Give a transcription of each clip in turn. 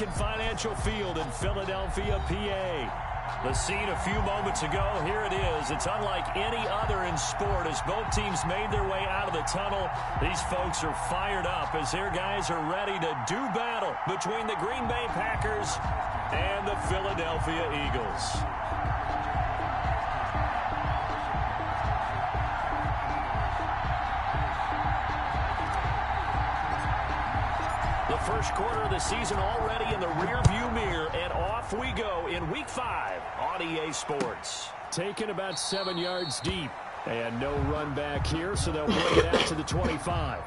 Lincoln Financial Field in Philadelphia, PA. The scene a few moments ago, here it is. It's unlike any other in sport as both teams made their way out of the tunnel. These folks are fired up as their guys are ready to do battle between the Green Bay Packers and the Philadelphia Eagles. The first quarter of the season already in the rearview mirror, and off we go in Week 5 on EA Sports. Taken about 7 yards deep, and no run back here, so they'll bring it out to the 25.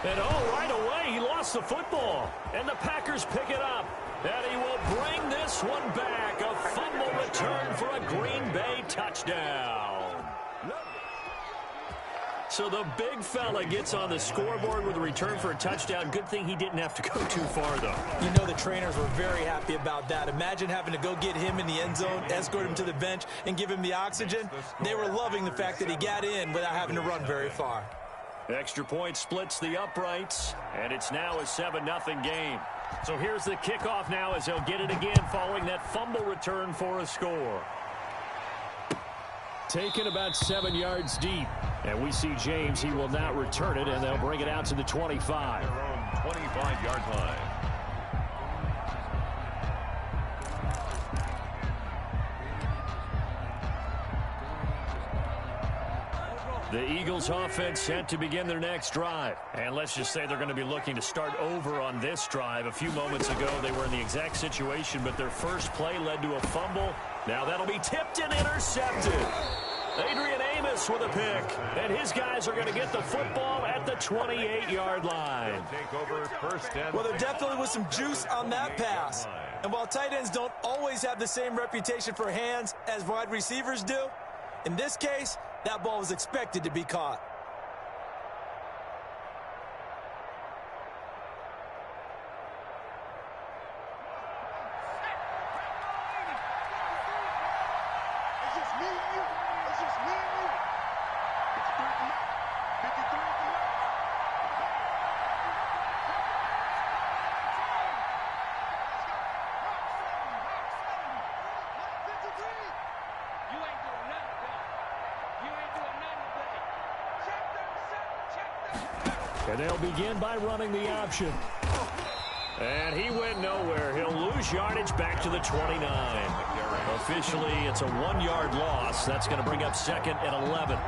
And right away, he lost the football. And the Packers pick it up. And he will bring this one back. A fumble return for a Green Bay touchdown. So the big fella gets on the scoreboard with a return for a touchdown. Good thing he didn't have to go too far, though. You know the trainers were very happy about that. Imagine having to go get him in the end zone, escort him to the bench, and give him the oxygen. They were loving the fact that he got in without having to run very far. Extra point splits the uprights, and it's now a 7-0 game. So here's the kickoff now as they'll get it again following that fumble return for a score. Taken about 7 yards deep, and we see James. He will not return it, and they'll bring it out to the 25. Their own 25-yard line. The Eagles offense set to begin their next drive. And let's just say they're going to be looking to start over on this drive. A few moments ago, they were in the exact situation, but their first play led to a fumble. Now that'll be tipped and intercepted. Adrian Amos with a pick. And his guys are going to get the football at the 28-yard line. Take over first and well, there definitely was some juice on that pass. And while tight ends don't always have the same reputation for hands as wide receivers do, in this case, that ball was expected to be caught. And they'll begin by running the option. And he went nowhere. He'll lose yardage back to the 29. Officially, it's a 1-yard loss. That's going to bring up second and 11.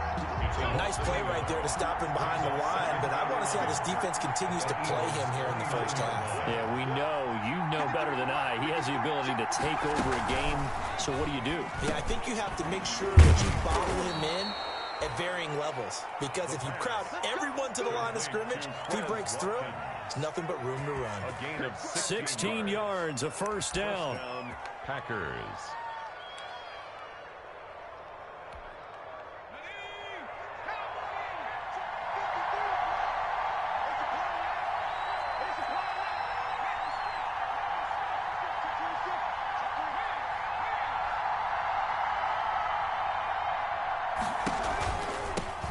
Nice play right there to stop him behind the line, but I want to see how this defense continues to play him here in the first half. Yeah, we know. You know better than I. He has the ability to take over a game. So what do you do? Yeah, I think you have to make sure that you bottle him in at varying levels, because if you crowd everyone to the line of scrimmage, if he breaks through, there's nothing but room to run. a gain of 16 yards, a first down. Packers.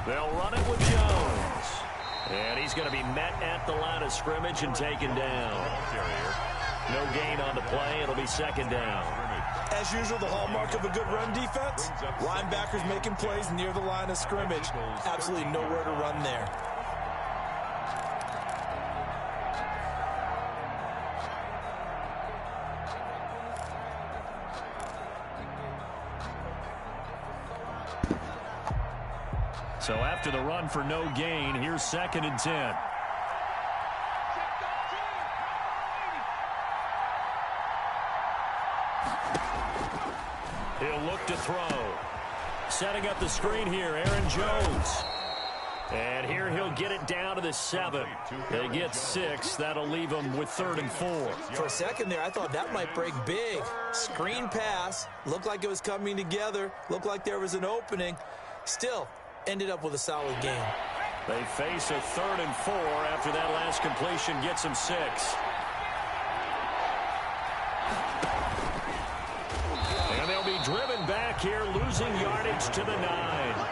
They'll run it with Jones. And he's going to be met at the line of scrimmage and taken down. No gain on the play. It'll be second down. As usual, the hallmark of a good run defense, linebackers making plays near the line of scrimmage. Absolutely nowhere to run there. So after the run for no gain, here's second and 10. He'll look to throw. Setting up the screen here, Aaron Jones. And here he'll get it down to the 7. They get 6. That'll leave them with 3rd and 4. For a second there, I thought that might break big. Screen pass. Looked like it was coming together. Looked like there was an opening. Still, ended up with a solid game. They face a 3rd and 4 after that last completion gets them 6. And they'll be driven back here, losing yardage to the 9.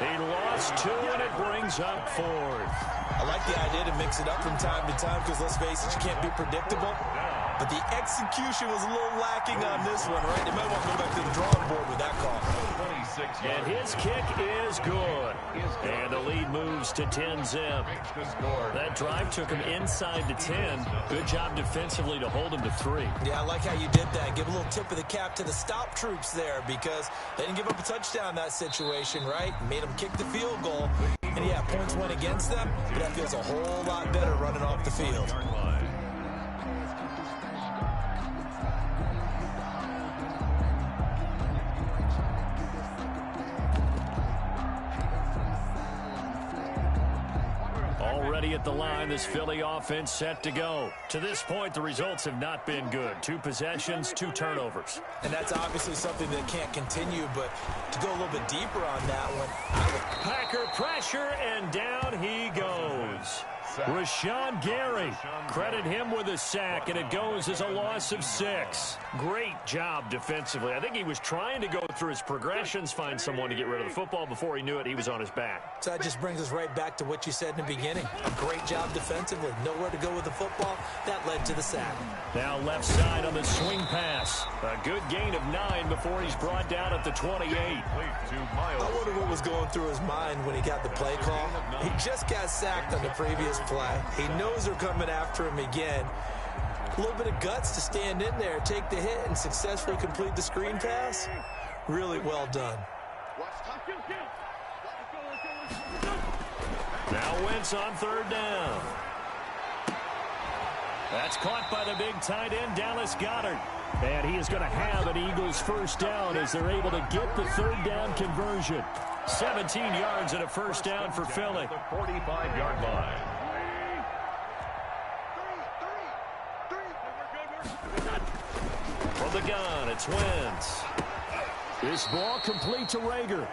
He lost 2, and it brings up 4th. I like the idea to mix it up from time to time because, let's face it, you can't be predictable. But the execution was a little lacking on this one, right? They might want to go back to the drawing board with that call. And his kick is good. And the lead moves to 10-zip. That drive took him inside the 10. Good job defensively to hold him to 3. Yeah, I like how you did that. Give a little tip of the cap to the stop troops there because they didn't give up a touchdown in that situation, right? Made them kick the field goal. And, yeah, points went against them, but that feels a whole lot better running off the field. Already at the line, this Philly offense set to go. To this point, the results have not been good. 2 possessions, 2 turnovers. And that's obviously something that can't continue, but to go a little bit deeper on that one. Packer pressure, and down he goes. Rashawn Gary, credit him with a sack, and it goes as a loss of 6. Great job defensively. I think he was trying to go through his progressions, find someone to get rid of the football. Before he knew it, he was on his back. So that just brings us right back to what you said in the beginning. A great job defensively. Nowhere to go with the football. That led to the sack. Now left side on the swing pass. A good gain of 9 before he's brought down at the 28. I wonder what was going through his mind when he got the play call. He just got sacked on the previous play. He knows they're coming after him again. A little bit of guts to stand in there, take the hit, and successfully complete the screen pass. Really well done. Now Wentz on 3rd down. That's caught by the big tight end, Dallas Goedert. And he is going to have an Eagles 1st down as they're able to get the 3rd down conversion. 17 yards and a 1st down for Philly. The 45-yard line. From the gun, it's Wentz. This ball complete to Rager.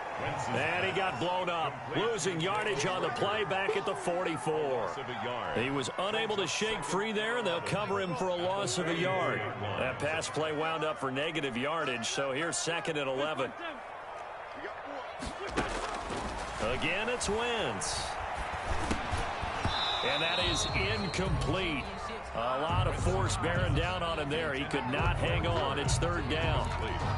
And he got blown up. Losing yardage on the play back at the 44. He was unable to shake free there, and they'll cover him for a loss of a yard. That pass play wound up for negative yardage, so here's 2nd and 11. Again, it's Wentz. And that is incomplete. A lot of force bearing down on him there. He could not hang on. It's 3rd down.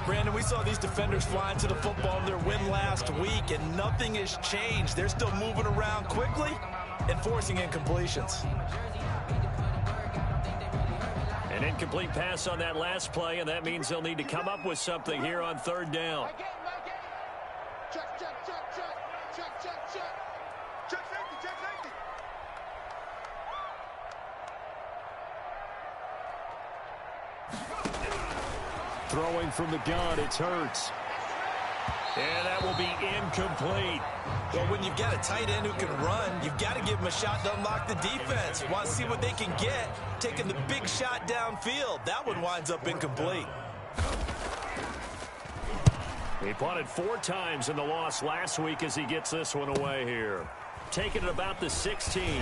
Brandon, we saw these defenders flying to the football in their win last week, and nothing has changed. They're still moving around quickly and forcing incompletions. An incomplete pass on that last play, and that means they'll need to come up with something here on 3rd down. Throwing from the gun, it's Hurts. And that will be incomplete. Well, when you've got a tight end who can run, you've got to give him a shot to unlock the defense. Want to see what they can get, taking the big shot downfield. That one winds up incomplete. He punted 4 times in the loss last week as he gets this one away here. Taking it about the 16.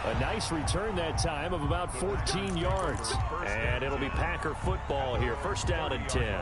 A nice return that time of about 14 yards. And it'll be Packer football here. 1st down and 10.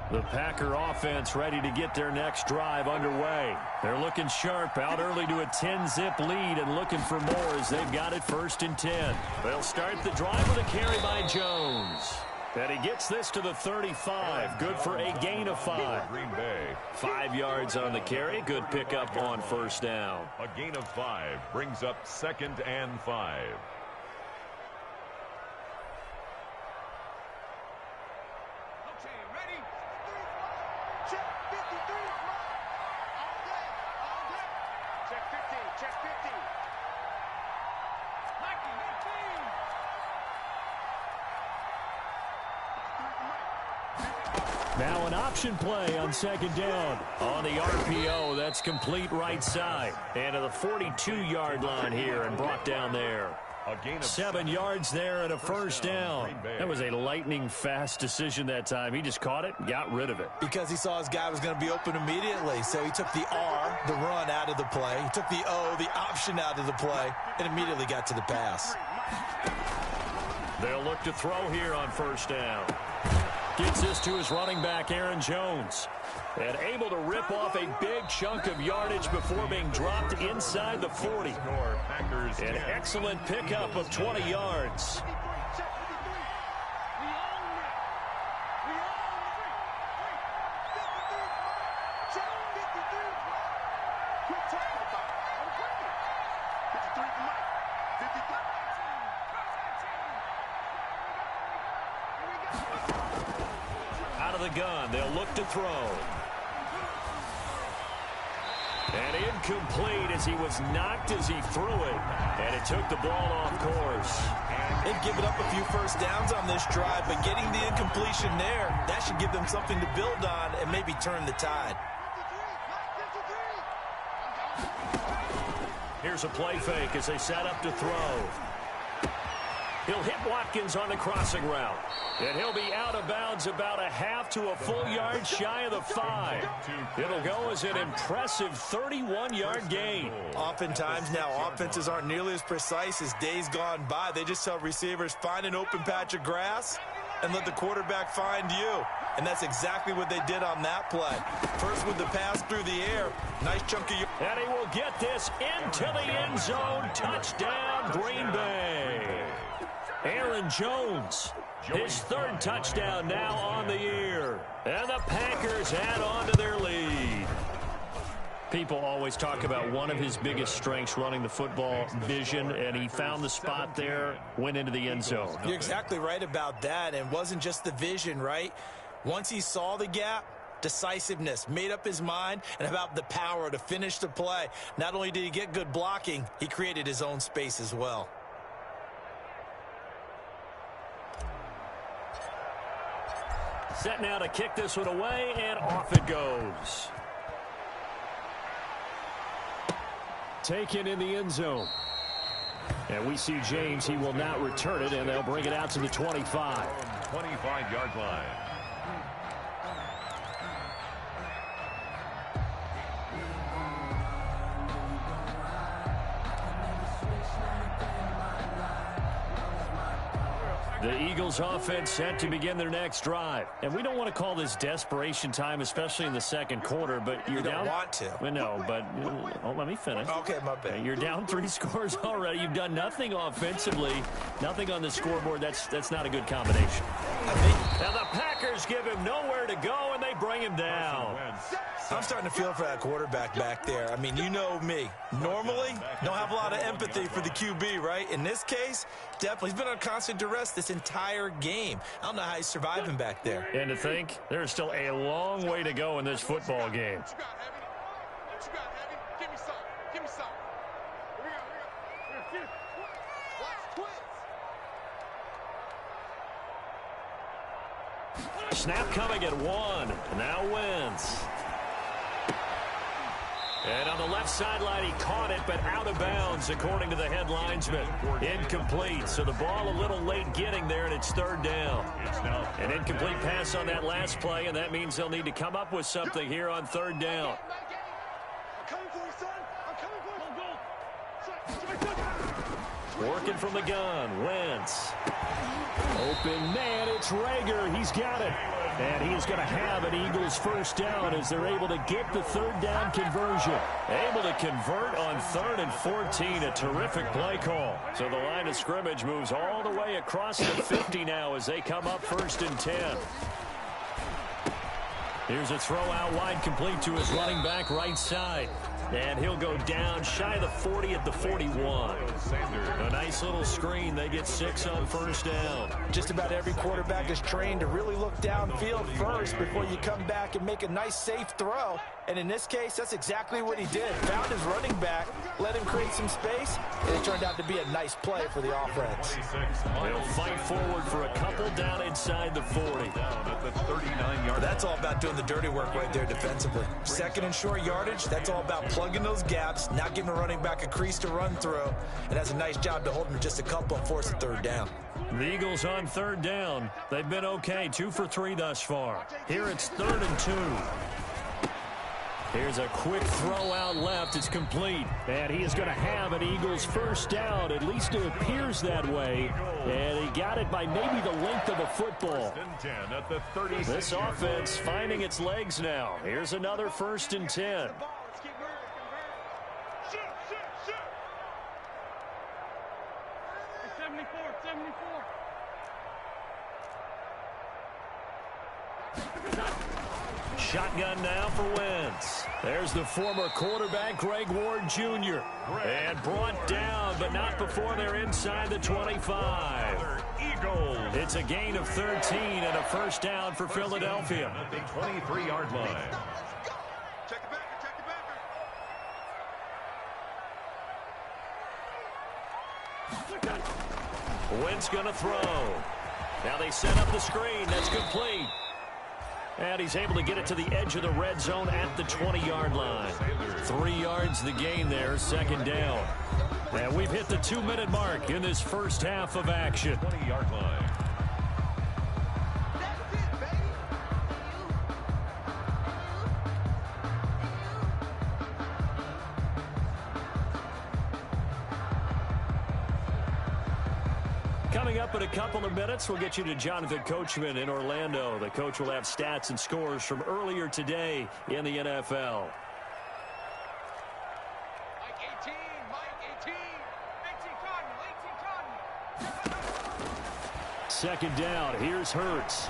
The Packer offense ready to get their next drive underway. They're looking sharp, out early to a 10-zip lead and looking for more as they've got it 1st and 10. They'll start the drive with a carry by Jones. And he gets this to the 35. Good for a gain of 5. Green Bay. 5 yards on the carry. Good pickup on first down. A gain of 5 brings up 2nd and 5. Now an option play on 2nd down. On the RPO, that's complete right side. And to the 42-yard line here and brought down there. 7 yards there and a first down. That was a lightning-fast decision that time. He just caught it and got rid of it. Because he saw his guy was going to be open immediately. So he took the R, the run, out of the play. He took the O, the option, out of the play, and immediately got to the pass. They'll look to throw here on first down. Gets this to his running back, Aaron Jones. And able to rip off a big chunk of yardage before being dropped inside the 40. An excellent pickup of 20 yards. Out of the gun, they'll look to throw. And incomplete as he was knocked as he threw it. And it took the ball off course. They've given up a few first downs on this drive, but getting the incompletion there, that should give them something to build on and maybe turn the tide. Here's a play fake as they set up to throw. He'll hit Watkins on the crossing route. And he'll be out of bounds about a half to a full yard shy of the 5. It'll go as an impressive 31-yard gain. Oftentimes now, offenses aren't nearly as precise as days gone by. They just tell receivers, find an open patch of grass and let the quarterback find you. And that's exactly what they did on that play. First with the pass through the air. Nice chunk of... And he will get this into the end zone. Touchdown, Green Bay. Aaron Jones, his 3rd touchdown now on the year. And the Packers add on to their lead. People always talk about one of his biggest strengths, running the football, vision, and he found the spot there, went into the end zone. You're exactly right about that, and it wasn't just the vision, right? Once he saw the gap, decisiveness, made up his mind, and about the power to finish the play. Not only did he get good blocking, he created his own space as well. Set now to kick this one away, and off it goes. Taken in the end zone. And we see James, he will not return it, and they'll bring it out to the 25. 25-yard line. The Eagles offense set to begin their next drive. And we don't want to call this desperation time, especially in the second quarter, but you're down. You don't want to. Well, no, but let me finish. Okay, my bad. You're down 3 scores already. You've done nothing offensively, nothing on the scoreboard. That's not a good combination. Now the Packers give him nowhere to go, and they bring him down. I'm starting to feel for that quarterback back there. I mean, you know me. Normally, don't have a lot of empathy for the QB, right? In this case, definitely. He's been on constant duress this entire game. I don't know how he's surviving back there. And to think, there's still a long way to go in this football game. Snap coming at 1. Now Wentz. And on the left sideline, he caught it, but out of bounds, according to the head linesman. Incomplete, so the ball a little late getting there, and it's 3rd down. An incomplete pass on that last play, and that means they'll need to come up with something here on 3rd down. Working from the gun, Wentz. Open man, it's Rager. He's got it. And he is going to have an Eagles first down as they're able to get the 3rd down conversion. Able to convert on 3rd and 14. A terrific play call. So the line of scrimmage moves all the way across the 50 now as they come up 1st and 10. Here's a throw out wide, complete to his running back right side. And he'll go down shy of the 40 at the 41. A nice little screen. They get 6 on first down. Just about every quarterback is trained to really look downfield first before you come back and make a nice, safe throw. And in this case, that's exactly what he did. Found his running back, let him create some space, and it turned out to be a nice play for the offense. They'll fight forward for a couple down inside the 40. Down at the 39-yard. That's all about doing the dirty work right there defensively. Second and short yardage, that's all about plugging those gaps, not giving a running back a crease to run through, and has a nice job to hold him to just a couple and force a third down. The Eagles on third down. They've been okay, 2 for 3 thus far. Here it's 3rd and 2. Here's a quick throw out left. It's complete. And he is going to have an Eagles first down. At least it appears that way. And he got it by maybe the length of a football. This offense finding its legs now. Here's another 1st and 10. Shotgun now for Wentz. There's the former quarterback, Greg Ward Jr. And brought down, but not before they're inside the 25. Eagles. It's a gain of 13 and a first down for Philadelphia. At the 23-yard line. Wentz going to throw. Now they set up the screen. That's complete. And he's able to get it to the edge of the red zone at the 20-yard line. 3 yards the gain there, 2nd down. And we've hit the 2-minute mark in this first half of action. 20-yard line. Coming up in a couple of minutes, we'll get you to Jonathan Coachman in Orlando. The coach will have stats and scores from earlier today in the NFL. Mike 18, Mike 18, 18 Cotton. 2nd down, here's Hurts.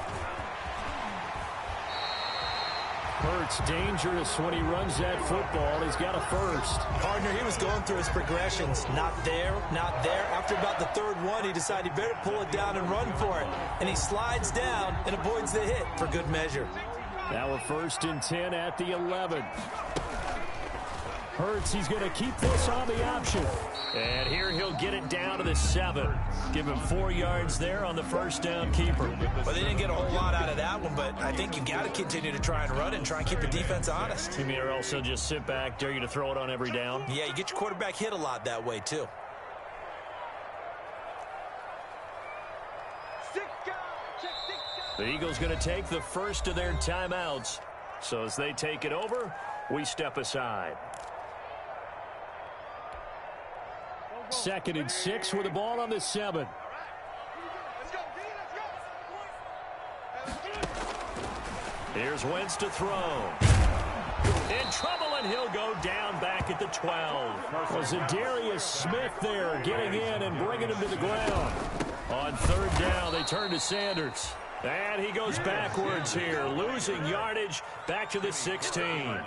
Hurts dangerous when he runs that football. He's got a first. Partner, he was going through his progressions. Not there, not there. After about the 3rd one, he decided he better pull it down and run for it. And he slides down and avoids the hit for good measure. Now a 1st and 10 at the 11. Hurts, he's going to keep this on the option. And here he'll get it down to the 7. Give him 4 yards there on the first down keeper. Well, they didn't get a whole lot out of that one, but I think you got to continue to try and run it and try and keep the defense honest. You mean or else he'll just sit back, dare you to throw it on every down? Yeah, you get your quarterback hit a lot that way, too. The Eagles going to take the first of their timeouts. So as they take it over, we step aside. 2nd and 6 with the ball on the 7. Here's Wentz to throw. In trouble, and he'll go down back at the 12. Was Darius Smith there getting in and bringing him to the ground. On 3rd down, they turn to Sanders. And he goes backwards here, losing yardage back to the 16.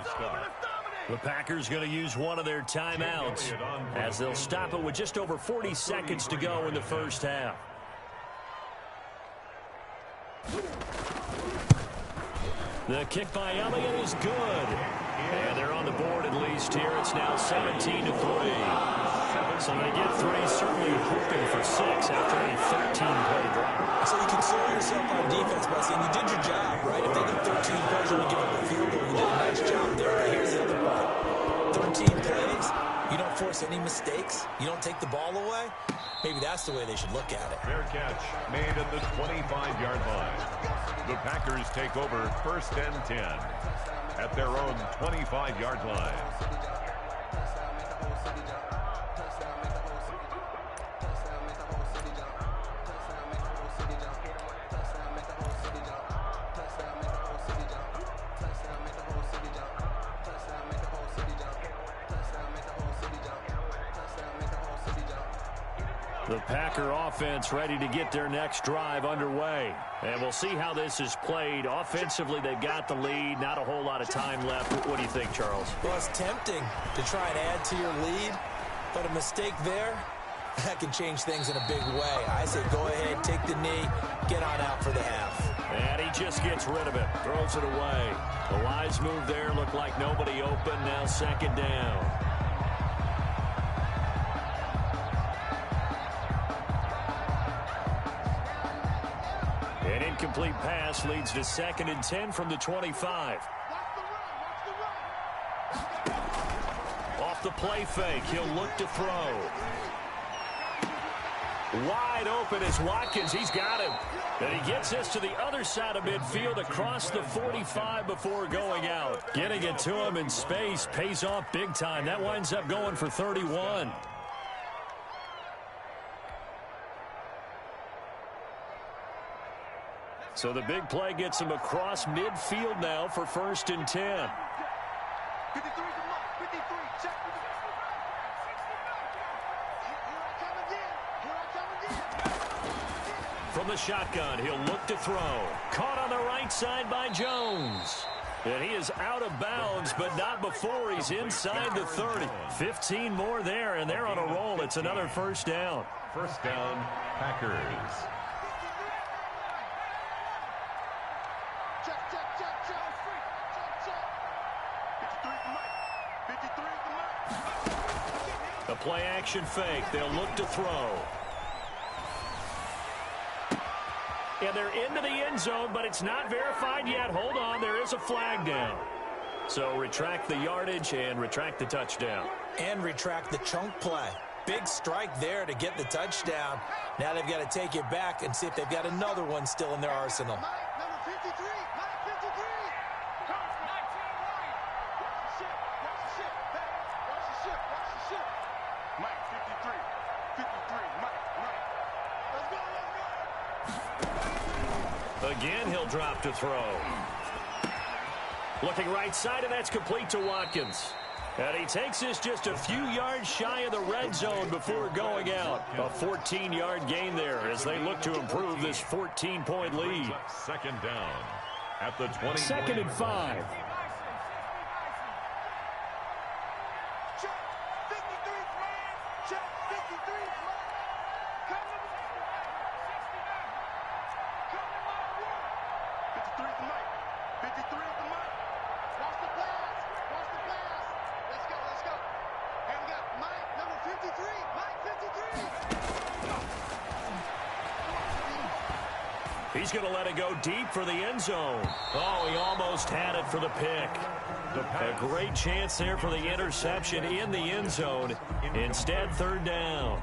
The Packers going to use one of their timeouts as they'll stop it with just over 40 seconds to go in the first half. The kick by Elliott is good. And they're on the board at least here. It's now 17-3. So they get 3, certainly hoping for 6 after a 13-play drive. So you console yourself on defense by saying you did your job, right? If they get 13 plays and you give up a field goal, you did a nice job there. But here's the other part. 13 plays, you don't force any mistakes, you don't take the ball away. Maybe that's the way they should look at it. Fair catch made at the 25-yard line. The Packers take over 1st and 10 at their own 25-yard line. The Packer offense ready to get their next drive underway. And we'll see how this is played. Offensively, they've got the lead. Not a whole lot of time left. What do you think, Charles? Well, it's tempting to try and add to your lead, but a mistake there, that can change things in a big way. I say go ahead, take the knee, get on out for the half. And he just gets rid of it, throws it away. The wise move there, looked like nobody open. Now second down. An incomplete pass leads to 2nd and 10 from the 25. Off the play fake, he'll look to throw. Wide open is Watkins. He's got him. And he gets this to the other side of midfield across the 45 before going out. Getting it to him in space pays off big time. That winds up going for 31. So the big play gets him across midfield now for 1st and 10. From the shotgun, he'll look to throw. Caught on the right side by Jones. And he is out of bounds, but not before he's inside the 30. 15 more there, and they're on a roll. It's another 1st down. 1st down, Packers. A play action fake. They'll look to throw. And they're into the end zone, but it's not verified yet. Hold on, there is a flag down. So retract the yardage and retract the touchdown. And retract the chunk play. Big strike there to get the touchdown. Now they've got to take it back and see if they've got another one still in their arsenal. Again, he'll drop to throw. Looking right side, and that's complete to Watkins. And he takes this just a few yards shy of the red zone before going out. A 14-yard gain there as they look to improve this 14-point lead. 2nd down at the 20. 2nd and 5. He's going to let it go deep for the end zone. Oh, he almost had it for the pick. A great chance there for the interception in the end zone. Instead, 3rd down.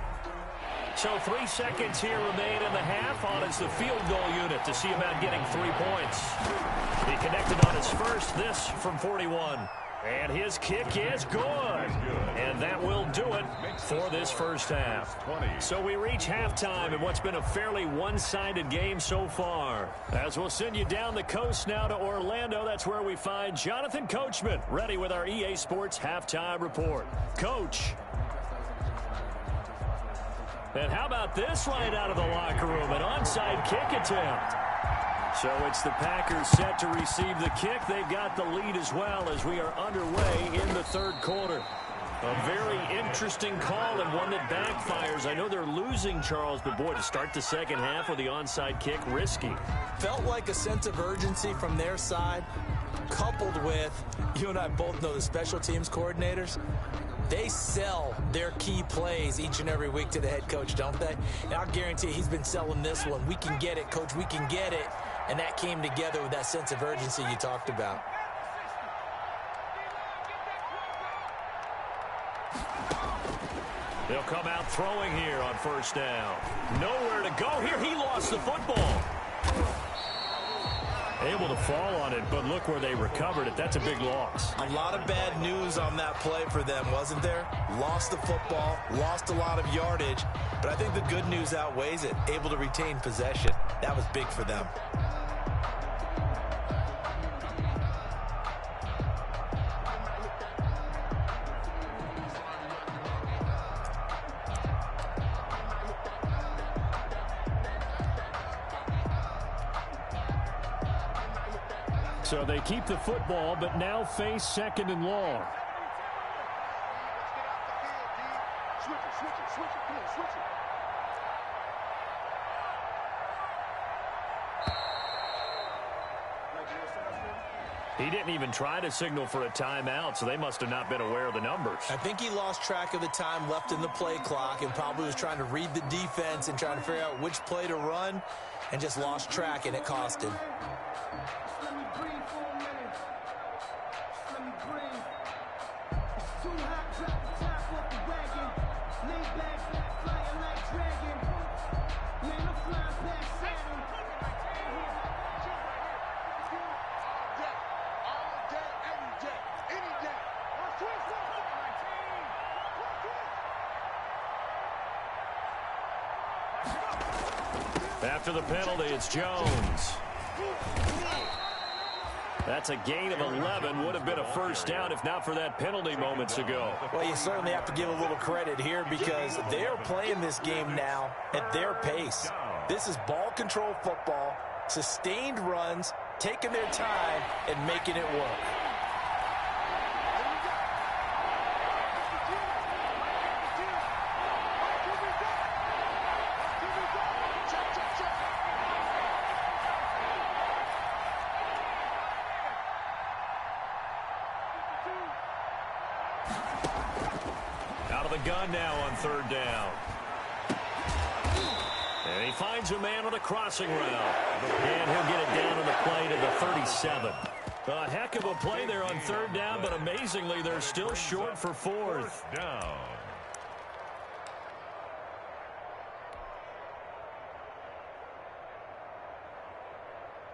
So 3 seconds here remain in the half on as the field goal unit to see about getting 3 points. He connected on his first, this from 41. And his kick is good. And that will do it for this 1st half. So we reach halftime in what's been a fairly one-sided game so far. As we'll send you down the coast now to Orlando, that's where we find Jonathan Coachman, ready with our EA Sports Halftime Report. Coach. And how about this right out of the locker room? An onside kick attempt. So it's the Packers set to receive the kick. They've got the lead as well as we are underway in the 3rd quarter. A very interesting call and one that backfires. I know they're losing, Charles, but boy, to start the 2nd half with the onside kick, risky. Felt like a sense of urgency from their side, coupled with, you and I both know the special teams coordinators, they sell their key plays each and every week to the head coach, don't they? And I'll guarantee he's been selling this one. We can get it, coach, we can get it. And that came together with that sense of urgency you talked about. They'll come out throwing here on 1st down. Nowhere to go here. He lost the football. Able to fall on it, but look where they recovered it. That's a big loss. A lot of bad news on that play for them, wasn't there? Lost the football, lost a lot of yardage, but I think the good news outweighs it. Able to retain possession. That was big for them. So they keep the football, but now face 2nd and long. He didn't even try to signal for a timeout, so they must have not been aware of the numbers. I think he lost track of the time left in the play clock and probably was trying to read the defense and trying to figure out which play to run and just lost track, and it cost him. After the penalty, it's Jones. That's a gain of 11. Would have been a first down if not for that penalty moments ago. Well, you certainly have to give a little credit here because they're playing this game now at their pace. This is ball control football, sustained runs, taking their time, and making it work. Out of the gun now on 3rd down. And he finds a man on a crossing route. And he'll get it down on the play to the 37. A heck of a play there on 3rd down, but amazingly, they're still short for 4th down.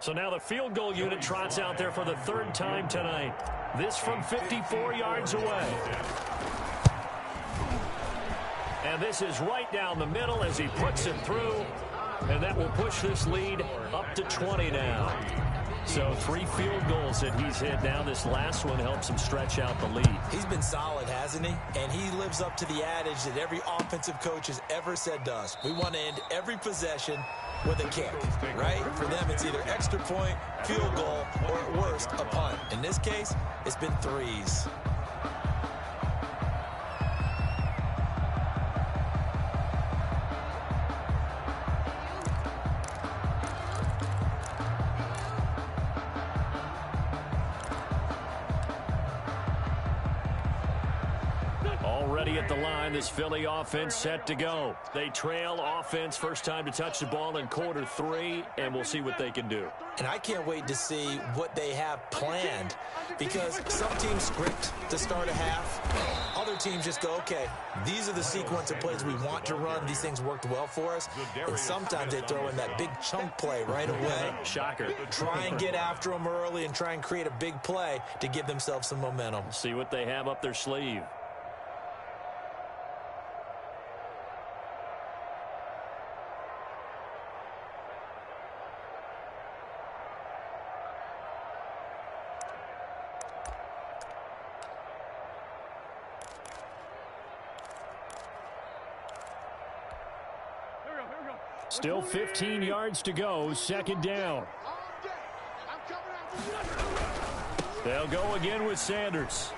So now the field goal unit trots out there for the 3rd time tonight. This from 54 yards away. And this is right down the middle as he puts it through. And that will push this lead up to 20 now. So 3 field goals that he's hit now. This last one helps him stretch out the lead. He's been solid, hasn't he? And he lives up to the adage that every offensive coach has ever said to us. We want to end every possession with a kick, right? For them, it's either extra point, field goal, or at worst, a punt. In this case, it's been 3s. Already at the line, this Philly offense set to go. They trail offense, first time to touch the ball in quarter 3, and we'll see what they can do. And I can't wait to see what they have planned because some teams script to start a half. Other teams just go, okay, these are the sequence of plays we want to run. These things worked well for us. And sometimes they throw in that big chunk play right away. Shocker. Try and get after them early and try and create a big play to give themselves some momentum. See what they have up their sleeve. Still 15 yards to go, 2nd down. They'll go again with Sanders.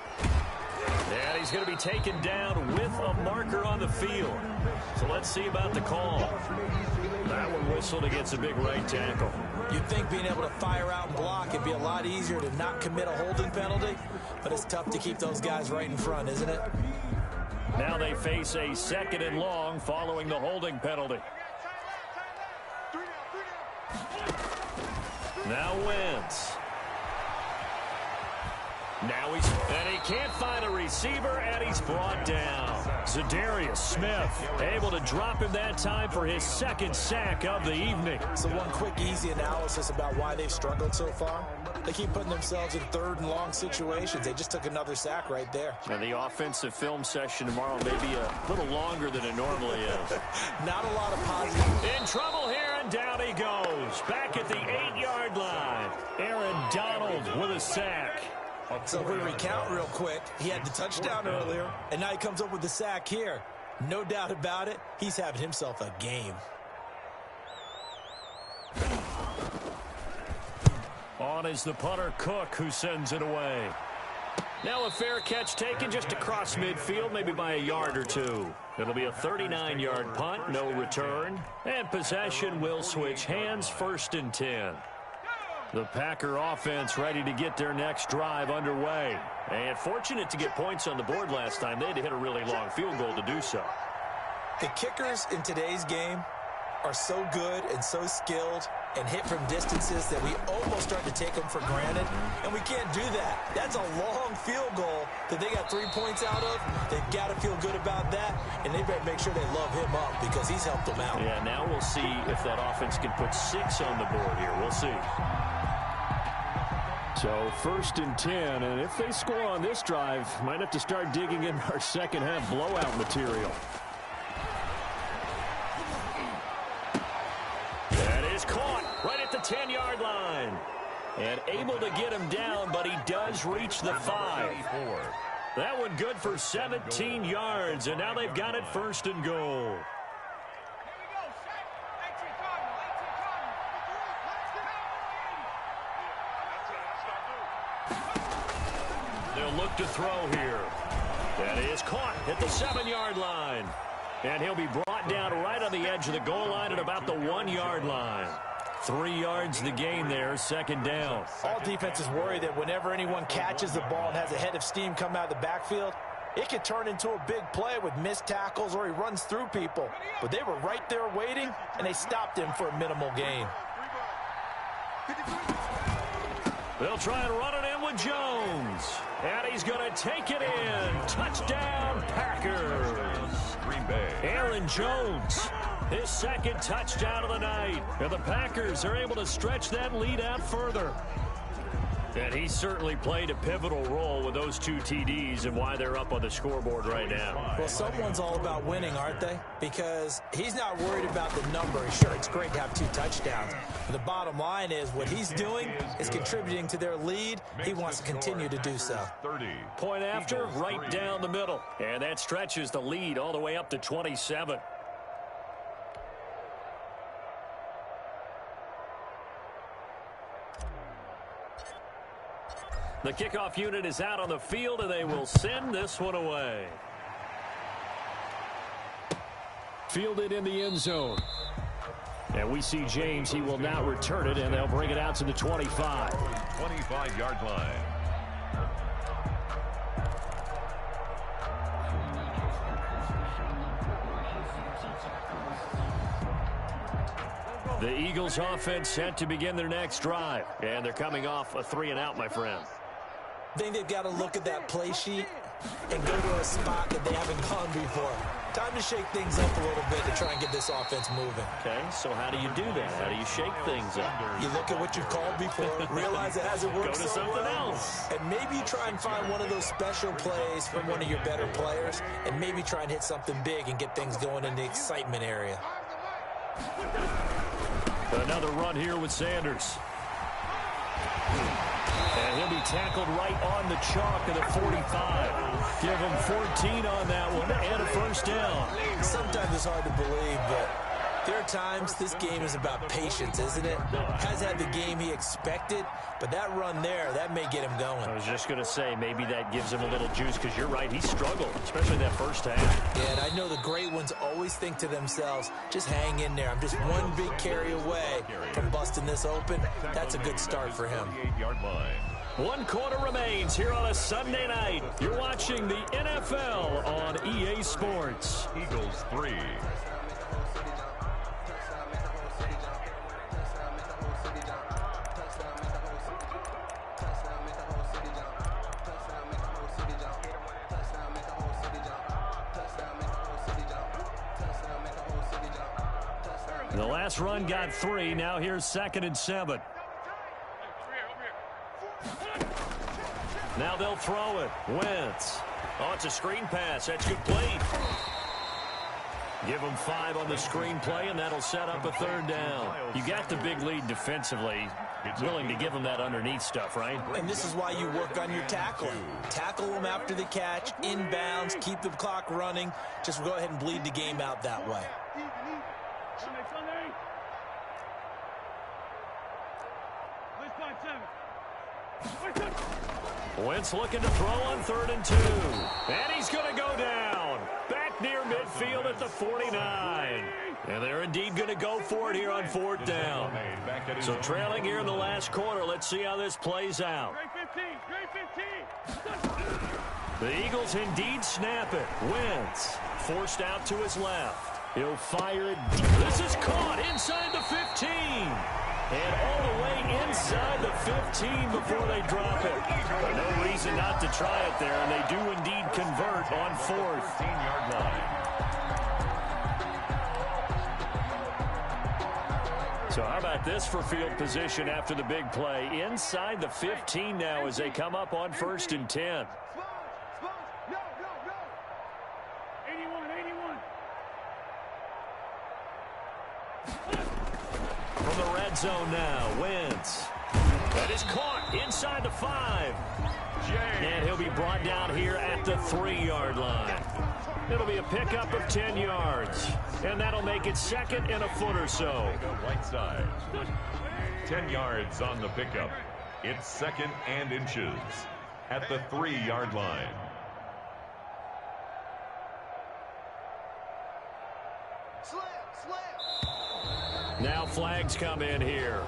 And he's going to be taken down with a marker on the field. So let's see about the call. That one whistled against a big right tackle. You'd think being able to fire out and block it'd be a lot easier to not commit a holding penalty, but it's tough to keep those guys right in front, isn't it? Now they face a 2nd and long following the holding penalty. Now Wentz. Now and he can't find a receiver, and he's brought down. Za'Darius Smith able to drop him that time for his 2nd sack of the evening. So one quick, easy analysis about why they've struggled so far. They keep putting themselves in 3rd and long situations. They just took another sack right there. And the offensive film session tomorrow may be a little longer than it normally is. Not a lot of positive. In trouble here, and down he goes. Back at the 8-yard line. Aaron Donald with a sack. So if we recount real quick, he had the touchdown earlier, and now he comes up with the sack here. No doubt about it, he's having himself a game. On is the punter, Cook, who sends it away. Now a fair catch taken just across midfield, maybe by a yard or two. It'll be a 39-yard punt, no return. And possession will switch hands, 1st and 10. The Packer offense ready to get their next drive underway. And fortunate to get points on the board last time. They had to hit a really long field goal to do so. The kickers in today's game are so good and so skilled and hit from distances that we almost start to take them for granted, and we can't do that. That's a long field goal that they got 3 points out of. They've got to feel good about that, and they better make sure they love him up because he's helped them out. Yeah, now we'll see if that offense can put 6 on the board here. We'll see. So 1st and 10, and if they score on this drive, might have to start digging in our second half blowout material. That is caught right at the 10-yard line. And able to get him down, but he does reach the 5. That one good for 17 yards, and now they've got it 1st and goal. They'll look to throw here. That is caught at the 7-yard line. And he'll be brought down right on the edge of the goal line at about the 1-yard line. 3 yards the gain there, 2nd down. All defenses worry that whenever anyone catches the ball and has a head of steam come out of the backfield, it could turn into a big play with missed tackles or he runs through people. But they were right there waiting, and they stopped him for a minimal gain. They'll try and run it in with Jones. And he's going to take it in. Touchdown, Packers. Green Bay. Aaron Jones, his 2nd touchdown of the night. And the Packers are able to stretch that lead out further. And he certainly played a pivotal role with those 2 TDs and why they're up on the scoreboard right now. Well, someone's all about winning, aren't they? Because he's not worried about the number. Sure, it's great to have 2 touchdowns. But the bottom line is what he's doing is contributing to their lead. He wants to continue to do so. Point after, right down the middle. And that stretches the lead all the way up to 27. The kickoff unit is out on the field, and they will send this one away. Fielded in the end zone. And we see James. He will now return it, and they'll bring it out to the 25. 25-yard line. The Eagles offense set to begin their next drive. And they're coming off a 3-and-out, my friend. I think they've got to look at that play sheet and go to a spot that they haven't gone before. Time to shake things up a little bit to try and get this offense moving. Okay, so how do you do that? How do you shake things up? You look at what you've called before, realize it hasn't worked Go to so something well, else. and maybe try and find one of those special plays from one of your better players, and maybe try and hit something big and get things going in the excitement area. Another run here with Sanders. And he'll be tackled right on the chalk of the 45. Give him 14 on that one and a 1st down. Sometimes it's hard to believe, but there are times this game is about patience, isn't it? Has had the game he expected, but that run there, that may get him going. I was just going to say, maybe that gives him a little juice because you're right, he struggled, especially that first half. Yeah, and I know the great ones always think to themselves, just hang in there. I'm just one big carry away from busting this open. That's a good start for him. 28-yard line. 1 quarter remains here on a Sunday night. You're watching the NFL on EA Sports. Eagles 3. The last run got 3. Now here's 2nd and 7. Now they'll throw it. Wentz. Oh, it's a screen pass. That's complete. Give them 5 on the screen play, and that'll set up a 3rd down. You got the big lead defensively. Willing to give them that underneath stuff, right? And this is why you work on your tackling. Tackle them after the catch, inbounds, keep the clock running. Just go ahead and bleed the game out that way. Wentz looking to throw on 3rd and 2. And he's going to go down. Back near midfield at the 49. And they're indeed going to go for it here on 4th down. So trailing here in the last quarter. Let's see how this plays out. The Eagles indeed snap it. Wentz forced out to his left. He'll fire it deep. This is caught inside the 15. And all the way inside the 15 before they drop it. No reason not to try it there, and they do indeed convert on 4th. 15-yard line. So how about this for field position after the big play? Inside the 15 now as they come up on 1st and 10. From the red zone now, Wentz. That is caught inside the 5. And he'll be brought down here at the 3-yard line. It'll be a pickup of 10 yards. And that'll make it 2nd and a foot or so. Right side. 10 yards on the pickup. It's 2nd and inches at the 3-yard line. Now flags come in here.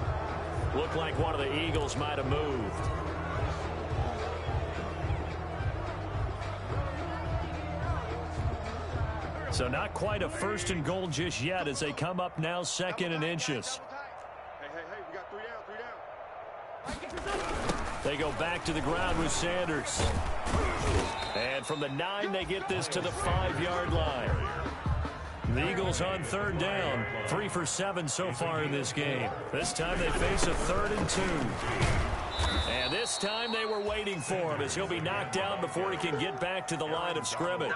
Looked like one of the Eagles might have moved. So not quite a 1st and goal just yet as they come up now 2nd and inches. Hey, we got 3 down. They go back to the ground with Sanders. And from the 9, they get this to the 5-yard line. The Eagles on 3rd down, 3 for 7 so far in this game. This time they face a 3rd and 2. And this time they were waiting for him as he'll be knocked down before he can get back to the line of scrimmage.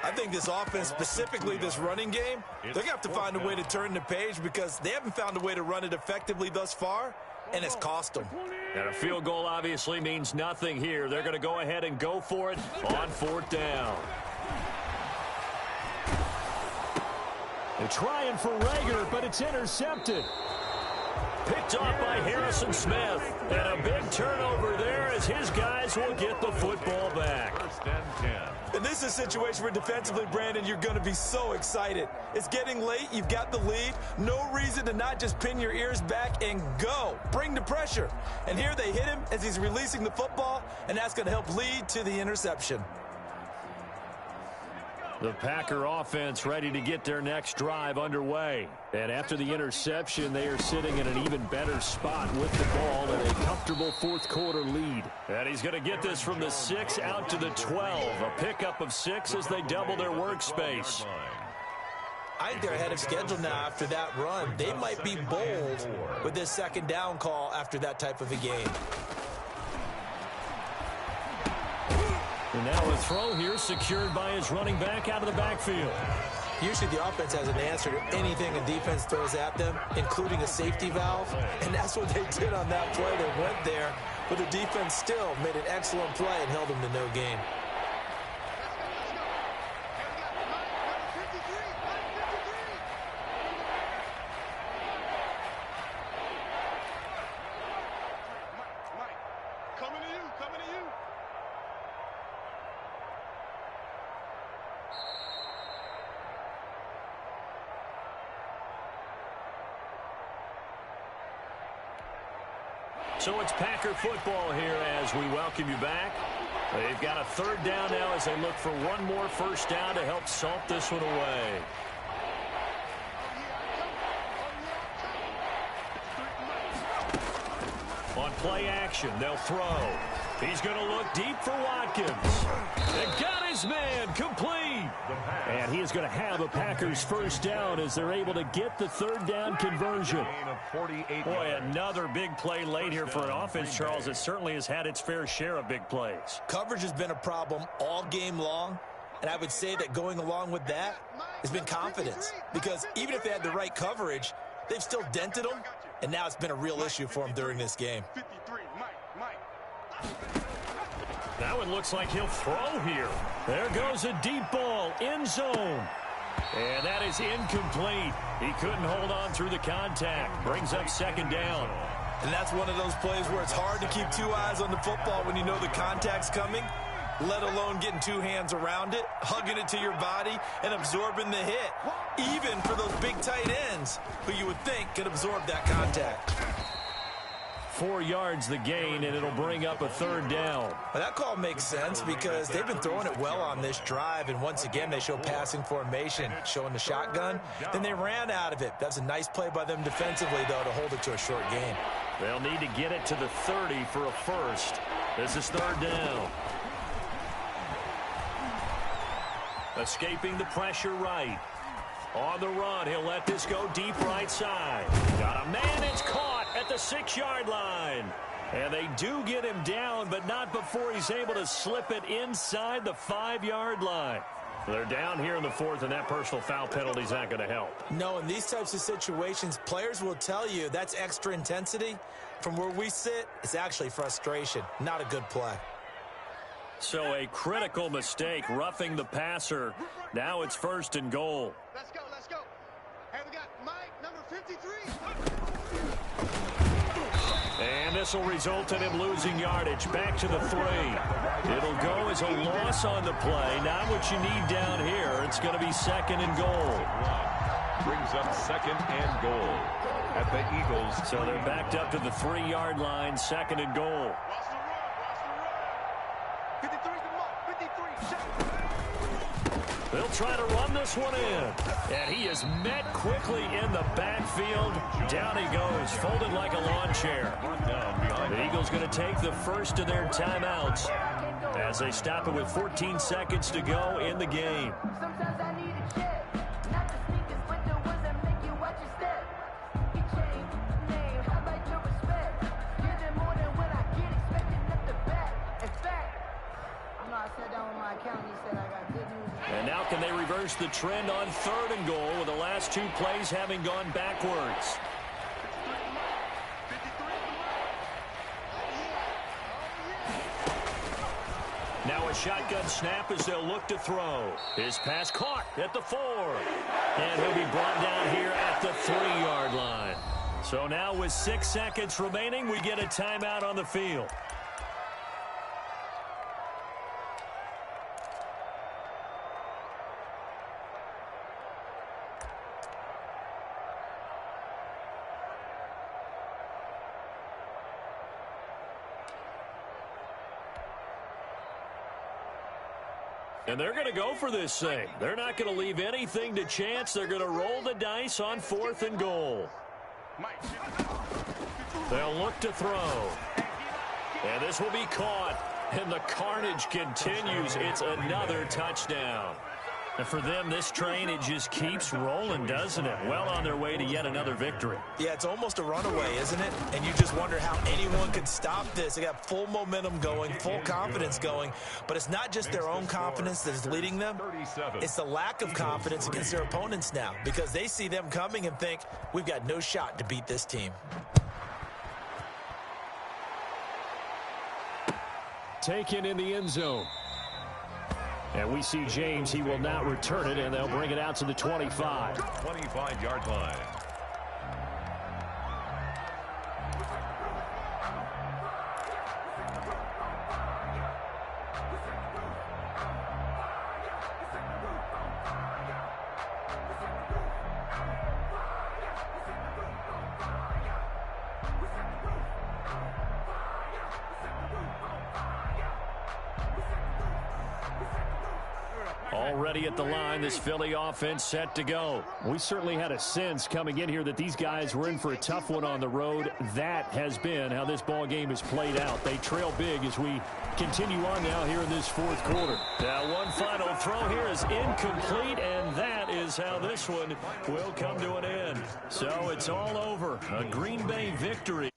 I think this offense, specifically this running game, they're going to have to find a way to turn the page because they haven't found a way to run it effectively thus far, and it's cost them. And a field goal obviously means nothing here. They're going to go ahead and go for it on 4th down. They're trying for Rager, but it's intercepted. Picked off by Harrison Smith. And a big turnover there as his guys will get the football back. 1st and 10. And this is a situation where defensively, Brandon, you're going to be so excited. It's getting late. You've got the lead. No reason to not just pin your ears back and go. Bring the pressure. And here they hit him as he's releasing the football, and that's going to help lead to the interception. The Packer offense ready to get their next drive underway. And after the interception, they are sitting in an even better spot with the ball and a comfortable 4th quarter lead. And he's going to get this from the 6 out to the 12. A pickup of 6 as they double their workspace. I think they're ahead of schedule now after that run. They might be bold with this 2nd down call after that type of a game. And now a throw here secured by his running back out of the backfield. Usually the offense has an answer to anything a defense throws at them, including a safety valve. And that's what they did on that play. They went there, but the defense still made an excellent play and held them to no gain. So it's Packer football here as we welcome you back. They've got a 3rd down now as they look for one more 1st down to help salt this one away. On play action, they'll throw. He's going to look deep for Watkins. And got his man complete. And he is going to have a Packers 1st down as they're able to get the 3rd down conversion. Boy, another big play late here for an offense, Charles, that certainly has had its fair share of big plays. Coverage has been a problem all game long, and I would say that going along with that has been confidence. Because even if they had the right coverage, they've still dented them, and now it's been a real issue for them during this game. That one looks like he'll throw here. There goes a deep ball, end zone. And that is incomplete. He couldn't hold on through the contact. Brings up 2nd down. And that's one of those plays where it's hard to keep two eyes on the football when you know the contact's coming, let alone getting two hands around it, hugging it to your body, and absorbing the hit, even for those big tight ends who you would think could absorb that contact. 4 yards the gain, and it'll bring up a 3rd down. Well, that call makes sense because they've been throwing it well on this drive, and once again they show passing formation, showing the shotgun. Then they ran out of it. That's a nice play by them defensively, though, to hold it to a short gain. They'll need to get it to the 30 for a first. This is 3rd down. Escaping the pressure right. On the run, he'll let this go deep right side. Got a man, it's caught at the 6-yard line. And they do get him down, but not before he's able to slip it inside the 5-yard line. They're down here in the 4th, and that personal foul penalty is not going to help. No, in these types of situations, players will tell you that's extra intensity. From where we sit, it's actually frustration, not a good play. So a critical mistake, roughing the passer. Now it's 1st and goal. Let's go, let's go. Hey, we got Mike, number 53. And this will result in him losing yardage. Back to the 3. It'll go as a loss on the play. Not what you need down here. It's going to be 2nd and goal. Brings up 2nd and goal at the Eagles. So they're backed up to the 3-yard line, 2nd and goal. Watch the run, watch the run. 53's the mark, 53, shot. They'll try to run this one in. And he is met quickly in the backfield. Down he goes, folded like a lawn chair. The Eagles going to take the first of their timeouts as they stop it with 14 seconds to go in the game. Sometimes I need a check. Not the sneakers, but the ones that make you watch your step. You change name, how about your respect? Give them more than when I get expected at the back. In fact, I sat down with my accountant, he said I got good news. And now can they reverse the trend on 3rd and goal with the last 2 plays having gone backwards? Now a shotgun snap as they'll look to throw. His pass caught at the 4. And he'll be brought down here at the 3-yard line. So now with 6 seconds remaining, we get a timeout on the field. And they're going to go for this thing. They're not going to leave anything to chance. They're going to roll the dice on 4th and goal. They'll look to throw. And this will be caught. And the carnage continues. It's another touchdown. And for them, this train, it just keeps rolling, doesn't it? Well on their way to yet another victory. Yeah, it's almost a runaway, isn't it? And you just wonder how anyone could stop this. They got full momentum going, full confidence going. But it's not just their own confidence that's leading them. It's the lack of confidence against their opponents now because they see them coming and think, we've got no shot to beat this team. Taken in the end zone. And we see James, he will not return it, and they'll bring it out to the 25. 25-yard line. Already at the line, this Philly offense set to go. We certainly had a sense coming in here that these guys were in for a tough one on the road. That has been how this ball game has played out. They trail big as we continue on now here in this 4th quarter. Now one final throw here is incomplete, and that is how this one will come to an end. So it's all over. A Green Bay victory.